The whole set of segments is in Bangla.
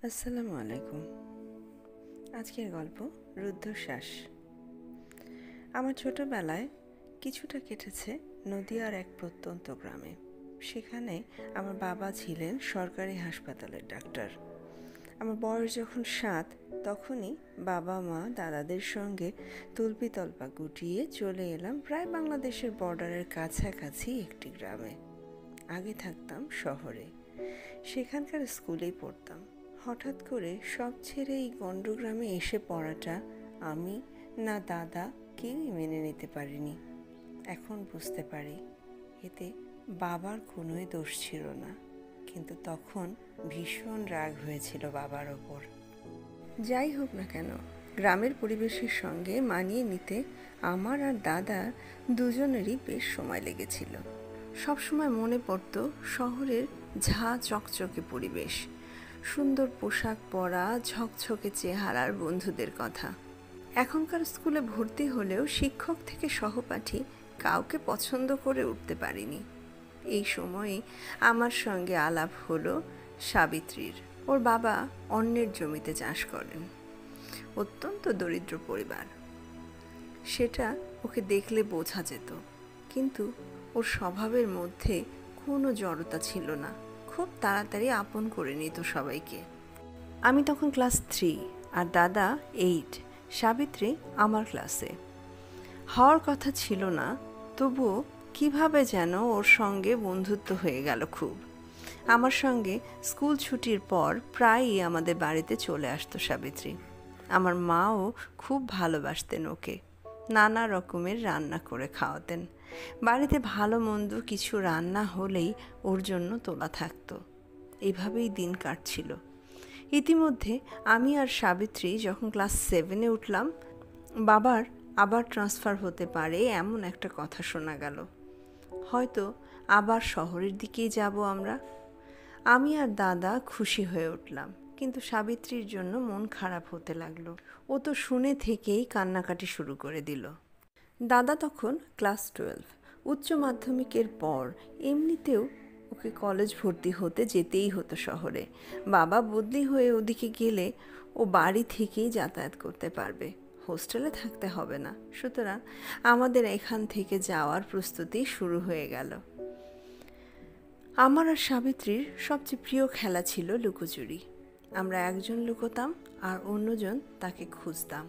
আসসালামু আলাইকুম। আজকের গল্প রুদ্ধশ্বাস। আমার ছোটবেলায় কিছুটা কেটেছে নদীয়ার এক প্রত্যন্ত গ্রামে। সেখানে আমার বাবা ছিলেন সরকারি হাসপাতালের ডাক্তার। আমার বয়স যখন 7, তখনই বাবা মা দাদাদের সঙ্গে তুলপি তল্পা গুটিয়ে চলে এলাম প্রায় বাংলাদেশের বর্ডারের কাছাকাছি একটি গ্রামে। আগে থাকতাম শহরে, সেখানকার স্কুলেই পড়তাম। হঠাৎ করে সব ছেড়ে এই গণ্ডগ্রামে এসে পড়াটা আমি না দাদা কেউই মেনে নিতে পারিনি। এখন বুঝতে পারি এতে বাবার কোনোই দোষ ছিল না, কিন্তু তখন ভীষণ রাগ হয়েছিল বাবার ওপর। যাই হোক না কেন, গ্রামের পরিবেশের সঙ্গে মানিয়ে নিতে আমার আর দাদা দুজনেরই বেশ সময় লেগেছিল। সবসময় মনে পড়ত শহরের ঝাঁ চকচকে পরিবেশ, সুন্দর পোশাক পরা, ঝকঝকে চেহারার বন্ধুদের কথা। এখনকার স্কুলে ভর্তি হলেও শিক্ষক থেকে সহপাঠী কাউকে পছন্দ করে উঠতে পারিনি। এই সময়ে আমার সঙ্গে আলাপ হলো সাবিত্রীর। ওর বাবা অন্যের জমিতে চাষ করেন। অত্যন্ত দরিদ্র পরিবার, সেটা ওকে দেখলে বোঝা যেত, কিন্তু ওর স্বভাবের মধ্যে কোনো জড়তা ছিল না। খুব তাড়াতাড়ি আপন করে নিত সবাইকে। আমি তখন ক্লাস 3 আর দাদা 8। সাবিত্রী আমার ক্লাসে। হওয়ার কথা ছিল না, তবুও কিভাবে যেন ওর সঙ্গে বন্ধুত্ব হয়ে গেল খুব। আমার সঙ্গে স্কুল ছুটির পর প্রায়ই আমাদের বাড়িতে চলে আসতো সাবিত্রী। আমার মাও খুব ভালোবাসতেন ওকে, নানা রকমের রান্না করে খাওয়াতেন। বাড়িতে ভালো মন্দ কিছু রান্না হলেই ওর জন্য তোলা থাকতো। এভাবেই দিন কাটছিল। ইতিমধ্যে আমি আর সাবিত্রী যখন ক্লাস 7-এ উঠলাম, বাবার আবার ট্রান্সফার হতে পারে এমন একটা কথা শোনা গেল। হয়তো আবার শহরের দিকেই যাব আমরা। আমি আর দাদা খুশি হয়ে উঠলাম, কিন্তু সাবিত্রীর জন্য মন খারাপ হতে লাগলো। ও তো শুনে থেকেই কান্নাকাটি শুরু করে দিল। দাদা তখন ক্লাস 12। উচ্চ মাধ্যমিকের পর এমনিতেও ওকে কলেজ ভর্তি হতে যেতেই হতো শহরে। বাবা বদলি হয়ে ওদিকে গেলে ও বাড়ি থেকেই যাতায়াত করতে পারবে, হোস্টেলে থাকতে হবে না। সুতরাং আমাদের এখান থেকে যাওয়ার প্রস্তুতি শুরু হয়ে গেল। আমার আর সাবিত্রীর সবচেয়ে প্রিয় খেলা ছিল লুকোচুরি। আমরা একজন লুকোতাম আর অন্যজন তাকে খুঁজতাম।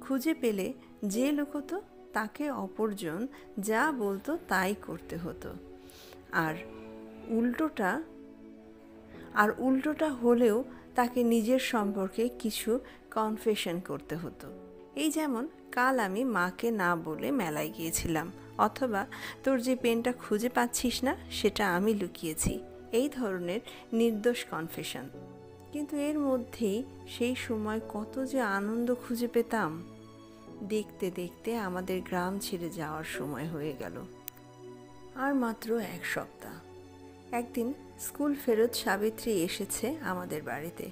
খুঁজে পেলে যে লুকোতো তাকে অপরজন যা বলতো তাই করতে হতো। আর উল্টোটা হলেও তাকে নিজের সম্পর্কে কিছু কনফেশন করতে হতো। এই যেমন, কাল আমি মাকে না বলে মেলায় গিয়েছিলাম, অথবা তোর যে পেনটা খুঁজে পাচ্ছিস না সেটা আমি লুকিয়েছি। এই ধরনের নির্দোষ কনফেশন। কিন্তু এর মধ্যেই সেই সময় কত যে আনন্দ খুঁজে পেতাম। দেখতে দেখতে আমাদের গ্রাম ছেড়ে যাওয়ার সময় হয়ে গেল। আর মাত্র 1 সপ্তাহ। একদিন স্কুল ফেরত সাবিত্রী এসেছে আমাদের বাড়িতে।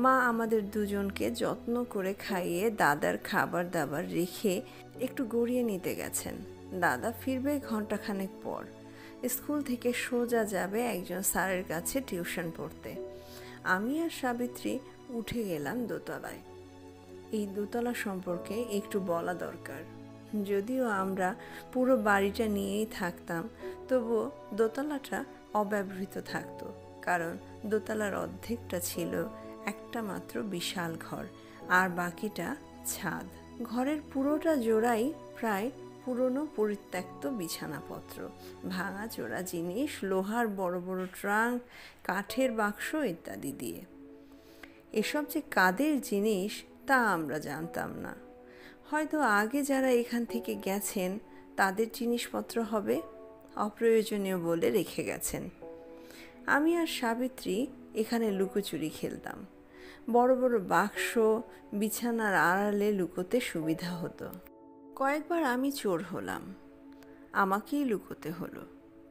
মা আমাদের দুজনকে যত্ন করে খাইয়ে দাদার খাবার দাবার রেখে একটু গড়িয়ে নিতে গেছেন। দাদা ফিরবে ঘন্টাখানেক পর। স্কুল থেকে সোজা যাবে একজন স্যারের কাছে টিউশন পড়তে। আমি আর সাবিত্রী উঠে গেলাম দোতলায়। এই দোতলা সম্পর্কে একটু বলা দরকার। যদিও আমরা পুরো বাড়িটা নিয়েই থাকতাম, তবুও দোতলাটা অব্যবহৃত থাকতো, কারণ দোতলার অর্ধেকটা ছিল একটা মাত্র বিশাল ঘর, আর বাকিটা ছাদ। ঘরের পুরোটা জোড়াই প্রায় পুরনো পরিত্যক্ত বিছানাপত্র, ভাঙা চোরা জিনিস, লোহার বড় বড় ট্রাঙ্ক, কাঠের বাক্স ইত্যাদি দিয়ে। এসব যে কাদের জিনিস তা আমরা জানতাম না। হয়তো আগে যারা এখান থেকে গেছেন তাদের জিনিসপত্র হবে, অপ্রয়োজনীয় বলে রেখে গেছেন। আমি আর সাবিত্রী এখানে লুকোচুরি খেলতাম। বড় বড় বাক্স, বিছানার আড়ালে লুকোতে সুবিধা হতো। কয়েকবার আমি চোর হলাম, আমাকেই লুকোতে হলো।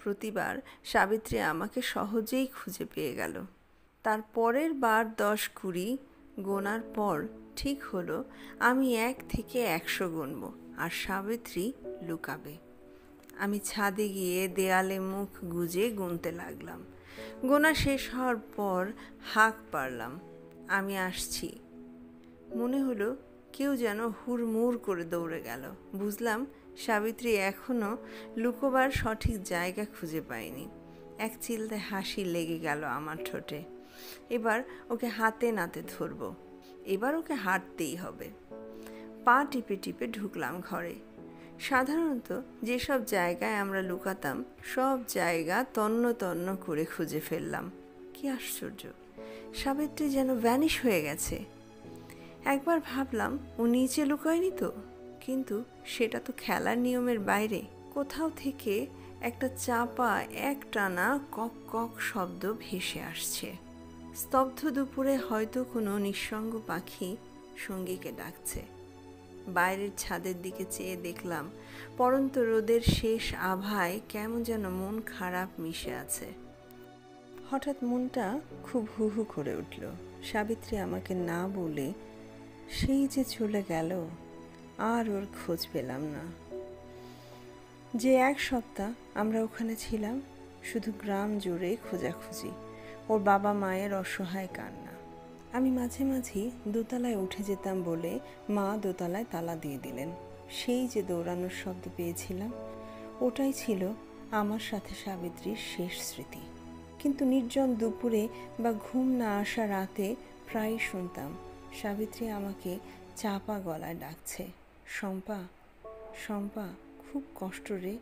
প্রতিবার সাবিত্রী আমাকে সহজেই খুঁজে পেয়ে গেল। তার পরের বার 10-20 গোনার পর ঠিক হলো আমি 1 থেকে 100 গুনব আর সাবিত্রী লুকাবে। আমি ছাদে গিয়ে দেয়ালে মুখ গুজে গুনতে লাগলাম। গোনা শেষ হওয়ার পর হাঁক পারলাম, আমি আসছি। মনে হলো কেউ যেন হুড়মুড় করে দৌড়ে গেল। বুঝলাম সাবিত্রী এখনও লুকোবার সঠিক জায়গা খুঁজে পায়নি। এক চিলতে হাসি লেগে গেল আমার ঠোঁটে। এবার ওকে হাতে নাতে ধরব, এবার ওকে হাঁটতেই হবে। পা টিপে টিপে ঢুকলাম ঘরে। সাধারণত যেসব জায়গায় আমরা লুকাতাম সব জায়গা তন্ন তন্ন করে খুঁজে ফেললাম। কি আশ্চর্য, সাবিত্রী যেন ভ্যানিশ হয়ে গেছে। একবার ভাবলাম ও নিচে লুকায়নি তো, কিন্তু সেটা তো খেলার নিয়মের বাইরে। কোথাও থেকে একটা চাপা একটানা কক কক শব্দ ভেসে আসছে। স্তব্ধ দুপুরে হয়তো কোনো নিঃসঙ্গ পাখি সঙ্গীকে ডাকছে। বাইরের ছাদের দিকে চেয়ে দেখলাম পড়ন্ত রোদের শেষ আভায় কেমন যেন মন খারাপ মিশে আছে। হঠাৎ মনটা খুব হু হু করে উঠল। সাবিত্রী আমাকে না বলে সেই যে চলে গেল, আর ওর খোঁজ পেলাম না। যে এক সপ্তাহ আমরা ওখানে ছিলাম, শুধু গ্রাম জুড়ে খোঁজাখুঁজি, ওর বাবা মায়ের অসহায় কান্না। আমি মাঝে মাঝেই দোতলায় উঠে যেতাম বলে মা দোতলায় তালা দিয়ে দিলেন। সেই যে দৌড়ানোর শব্দ পেয়েছিলাম, ওটাই ছিল আমার সাথে সাবিত্রীর শেষ স্মৃতি। কিন্তু নির্জন দুপুরে বা ঘুম না আসা রাতে প্রায়ই শুনতাম সাবিত্রী আমাকে চাপা গলায় ডাকছে, শম্পা, শম্পা, খুব কষ্ট রে,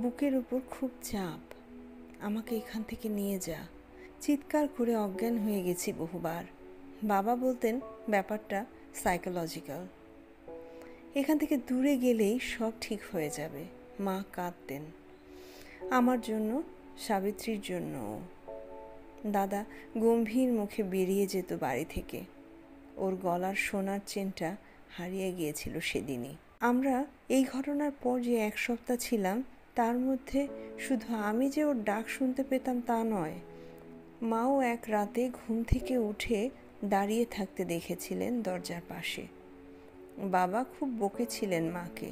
বুকের উপর খুব চাপ, আমাকে এখান থেকে নিয়ে যা। চিৎকার করে অজ্ঞান হয়ে গেছি বহুবার। বাবা বলতেন ব্যাপারটা সাইকোলজিক্যাল, এখান থেকে দূরে গেলেই সব ঠিক হয়ে যাবে। মা কাঁদতেন আমার জন্য, সাবিত্রীর জন্য। দাদা গম্ভীর মুখে বেরিয়ে যেত বাড়ি থেকে। ওর গলার সোনার চেনটা হারিয়ে গিয়েছিল সেদিনই। আমরা এই ঘটনার পর যে এক সপ্তাহ ছিলাম, তার মধ্যে শুধু আমি যে ওর ডাক শুনতে পেতাম তা নয়, মাও এক রাতে ঘুম থেকে উঠে দাঁড়িয়ে থাকতে দেখেছিলেন দরজার পাশে। বাবা খুব বকেছিলেন মাকে।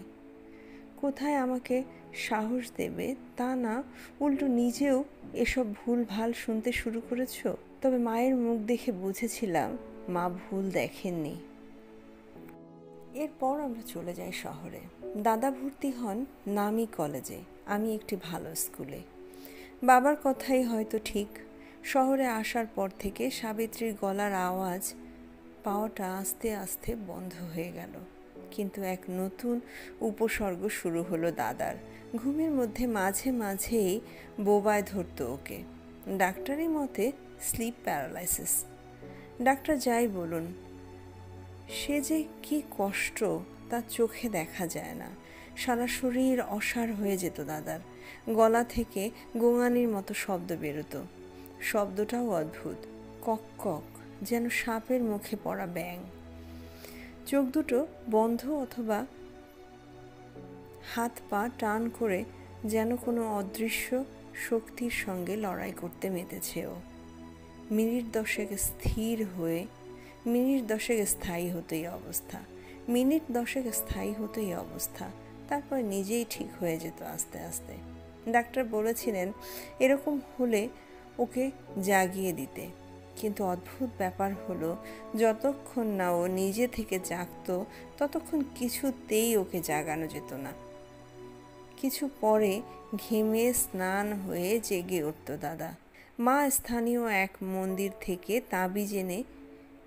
কোথায় আমাকে সাহস দেবে তা না, উল্টো নিজেও এসব ভুলভাল শুনতে শুরু করেছ। তবে মায়ের মুখ দেখে বুঝেছিলাম মা ভুল দেখেননি। এরপর আমরা চলে যাই শহরে। দাদা ভর্তি হন নামি কলেজে, আমি একটি ভালো স্কুলে। বাবার কথাই হয়তো ঠিক, শহরে আসার পর থেকে সাবিত্রীর গলার আওয়াজ পাওয়াটা আস্তে আস্তে বন্ধ হয়ে গেল। কিন্তু এক নতুন উপসর্গ শুরু হলো দাদার। ঘুমের মধ্যে মাঝে মাঝেই বোবায় ধরত ওকে। ডাক্তারি মতে স্লিপ প্যারালাইসিস। ডাক্তার যাই বলুন, সে যে কি কষ্ট তার চোখে দেখা যায় না। সারা শরীর অসাড় হয়ে যেত দাদার। গলা থেকে গোঙানির মতো শব্দ বেরোতো। শব্দটাও অদ্ভুত, কক কক, যেন সাপের মুখে পড়া ব্যাঙ। চোখ দুটো বন্ধ অথবা হাত পা টান করে যেন কোনো অদৃশ্য শক্তির সঙ্গে লড়াই করতে মেতেছে ও। মিনিট দশেক স্থির হয়ে মিনিট দশেক স্থায়ী হতোই অবস্থা, মিনিট দশেক স্থায়ী হতোই অবস্থা, তারপর নিজেই ঠিক হয়ে যেত আস্তে আস্তে। ডাক্তার বলেছিলেন এরকম হলে ওকে জাগিয়ে দিতে, কিন্তু অদ্ভুত ব্যাপার হলো যতক্ষণ না ও নিজে থেকে জাগত ততক্ষণ কিছুতেই ওকে জাগানো যেত না। কিছু পরে ঘেমে স্নান হয়ে জেগে উঠত দাদা। মা স্থানীয় এক মন্দির থেকে তাবিজ এনে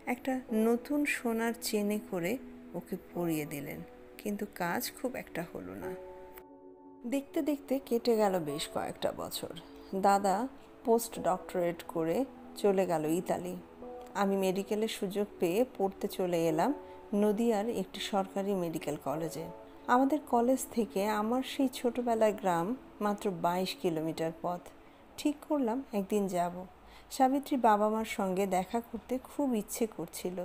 একটা নতুন সোনার চেনে করে ওকে পরিয়ে দিলেন, কিন্তু কাজ খুব একটা হলো না। দেখতে দেখতে কেটে গেল বেশ কয়েকটা বছর। দাদা পোস্ট ডক্টরেট করে চলে গেল ইতালি। আমি মেডিকেলের সুযোগ পেয়ে পড়তে চলে এলাম নদিয়ার একটি সরকারি মেডিকেল কলেজে। আমাদের কলেজ থেকে আমার সেই ছোটবেলার গ্রাম মাত্র 22 কিলোমিটার পথ। ঠিক করলাম একদিন যাব। সাবিত্রী বাবা মার সঙ্গে দেখা করতে খুব ইচ্ছে করছিল।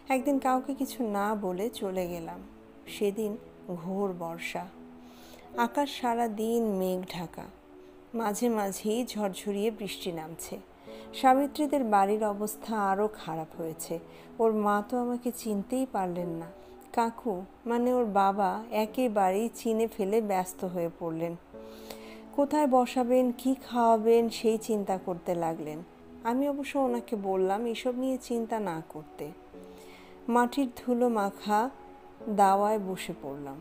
একদিন কাউকে কিছু না বলে চলে গেলাম। সেদিন ঘোর বর্ষা, আকাশ সারা দিন মেঘ ঢাকা, মাঝে মাঝেই ঝরঝরিয়ে বৃষ্টি নামছে। সাবিত্রীদের বাড়ির অবস্থা আরও খারাপ হয়েছে। ওর মা তো আমাকে চিনতেই পারলেন না। কাকু মানে ওর বাবা একেবারেই চিনে ফেলে ব্যস্ত হয়ে পড়লেন। কোথায় বসাবেন, কি খাওয়াবেন সেই চিন্তা করতে লাগলেন। আমি অবশ্য ওনাকে বললাম এসব নিয়ে চিন্তা না করতে। মাটির ধুলো মাখা দাওয়ায় বসে পড়লাম।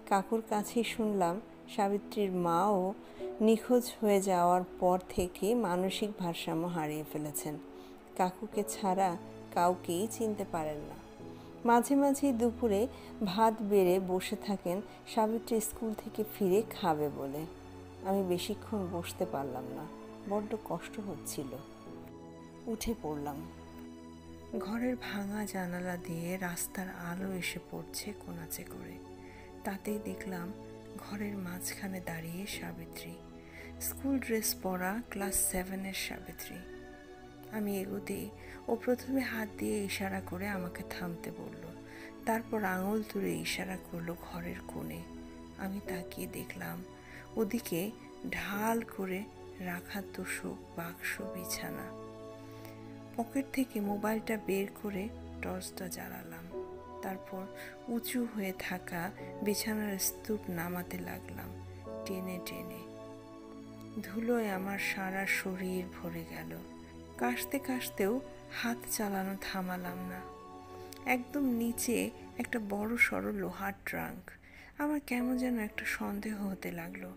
কাকুর কাছেই শুনলাম সাবিত্রীর মাও নিখোঁজ হয়ে যাওয়ার পর থেকে মানসিক ভারসাম্য হারিয়ে ফেলেছেন। কাকুকে ছাড়া কাউকেই চিনতে পারেন না। মাঝে মাঝেই দুপুরে ভাত বেড়ে বসে থাকেন সাবিত্রী স্কুল থেকে ফিরে খাবে বলে। আমি বেশিক্ষণ বসতে পারলাম না, বড্ড কষ্ট হচ্ছিল। উঠে পড়লাম। ঘরের ভাঙা জানালা দিয়ে রাস্তার আলো এসে পড়ছে কোনাচে করে। তাতেই দেখলাম ঘরের মাঝখানে দাঁড়িয়ে সাবিত্রী, স্কুল ড্রেস পরা ক্লাস 7-এর সাবিত্রী। আমি এগোতেই ও প্রথমে হাত দিয়ে ইশারা করে আমাকে থামতে বলল, তারপর আঙুল তুলে ইশারা করলো ঘরের কোণে। আমি তাকিয়ে দেখলাম ওদিকে ঢাল করে রাখা তোষক, বাক্স, বিছানা। পকেট থেকে মোবাইলটা বের করে টর্চটা জ্বালালাম। তারপর উঁচু হয়ে থাকা বিছানার স্তূপ নামাতে লাগলাম টেনে টেনে। ধুলোয় আমার সারা শরীর ভরে গেল। কাশতে কাশতেও হাত চালানো থামালাম না। একদম নিচে একটা বড় সড়ো লোহার ট্রাঙ্ক। আমার কেমন যেন একটা সন্দেহ হতে লাগলো।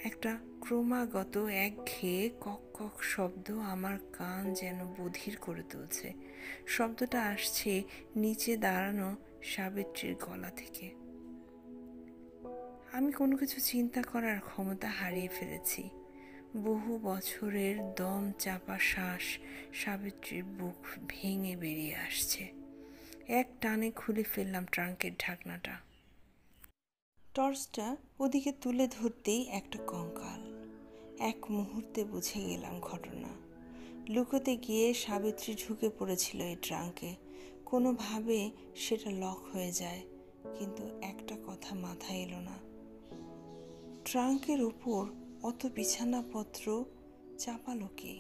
একটা ক্রমাগত একঘেয়ে কক কক শব্দ আমার কান যেন বধির করে তুলছে। শব্দটা আসছে নিচে দাঁড়ানো সাবিত্রীর গলা থেকে। আমি কোনো কিছু চিন্তা করার ক্ষমতা হারিয়ে ফেলেছি। বহু বছরের দম চাপা শ্বাস সাবিত্রীর বুক ভেঙে বেরিয়ে আসছে। এক টানে খুলে ফেললাম ট্রাঙ্কের ঢাকনাটা। টর্চটা ওদিকে তুলে ধরতেই একটা কঙ্কাল। এক মুহূর্তে বুঝে গেলাম ঘটনা। লুকোতে গিয়ে সাবিত্রী ঢুকে পড়েছিল এই ট্রাঙ্কে। কোনোভাবে সেটা লক হয়ে যায়, কিন্তু একটা কথা মাথায় এলো না, ট্রাঙ্কের উপর অত বিছানাপত্র চাপালো কে?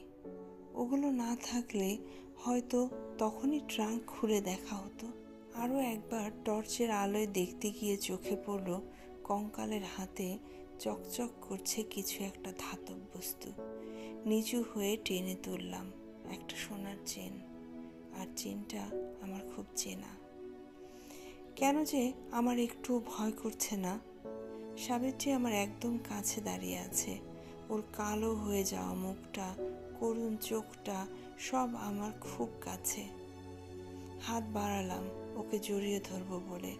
ওগুলো না থাকলে হয়তো তখনই ট্রাঙ্ক খুলে দেখা হতো। আরও একবার টর্চের আলোয় দেখতে গিয়ে চোখে পড়ল কঙ্কালের হাতে চকচক করছে কিছু একটা ধাতব বস্তু। নিচু হয়ে টেনে তুললাম একটা সোনার চেন। আর চেনটা আমার খুব চেনা। কেন যে আমার একটুও ভয় করছে না। সাবিত্রী আমার একদম কাছে দাঁড়িয়ে আছে। ওর কালো হয়ে যাওয়া মুখটা, করুণ চোখটা সব আমার খুব কাছে। হাত বাড়ালাম ওকে জড়িয়ে ধরবো বলে।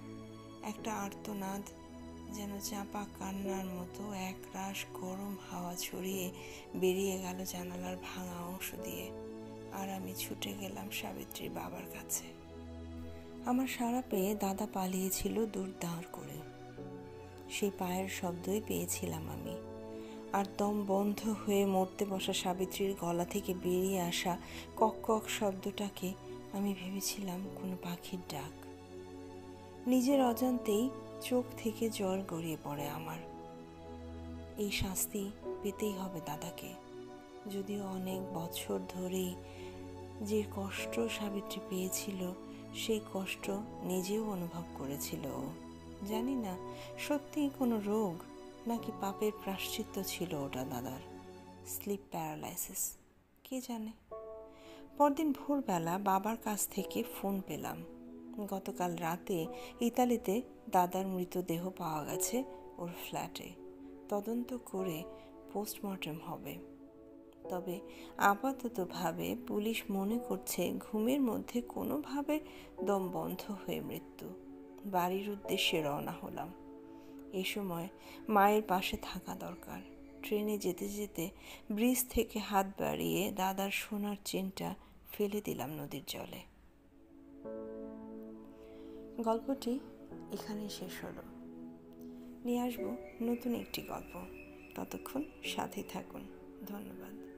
একটা আর্তনাদ, যেন চাপা কান্নার মতো এক রাশ গরম হাওয়া ছড়িয়ে বেরিয়ে গেল জানালার ভাঙা অংশ দিয়ে। আর আমি ছুটে গেলাম সাবিত্রীর বাবার কাছে। আমার সাড়া পেয়ে দাদা পালিয়েছিল দূর দাঁড় করে। সেই পায়ের শব্দই পেয়েছিলাম আমি। আর দম বন্ধ হয়ে মরতে বসা সাবিত্রীর গলা থেকে বেরিয়ে আসা কক কক শব্দটাকে আমি ভেবেছিলাম কোনো পাখির ডাক। নিজের অজান্তেই চোখ থেকে জল গড়িয়ে পড়ে আমার। এই শাস্তি পেতেই হবে দাদাকে। যদিও অনেক বছর ধরেই যে কষ্ট সাবিত্রী পেয়েছিল, সেই কষ্ট নিজেও অনুভব করেছিল ও। জানি না সত্যিই কোনো রোগ নাকি পাপের প্রায়শ্চিত্ত ছিল ওটা দাদার। স্লিপ প্যারালাইসিস, কে জানে। পরদিন ভোরবেলা বাবার কাছ থেকে ফোন পেলাম, গতকাল রাতে ইতালিতে দাদার মৃতদেহ পাওয়া গেছে ওর ফ্ল্যাটে। তদন্ত করে পোস্টমর্টেম হবে। তবে আপাততভাবে পুলিশ মনে করছে ঘুমের মধ্যে কোনোভাবে দম বন্ধ হয়ে মৃত্যু। বাড়ির উদ্দেশ্যে রওনা হলাম। এই সময় মায়ের পাশে থাকা দরকার। ট্রেনে যেতে যেতে ব্রিজ থেকে হাত বাড়িয়ে দাদার সোনার চেনটা ফেলে দিলাম নদীর জলে। গল্পটি এখানেই শেষ হলো। নিয়ে আসবো নতুন একটি গল্প। ততক্ষণ সাথে থাকুন। ধন্যবাদ।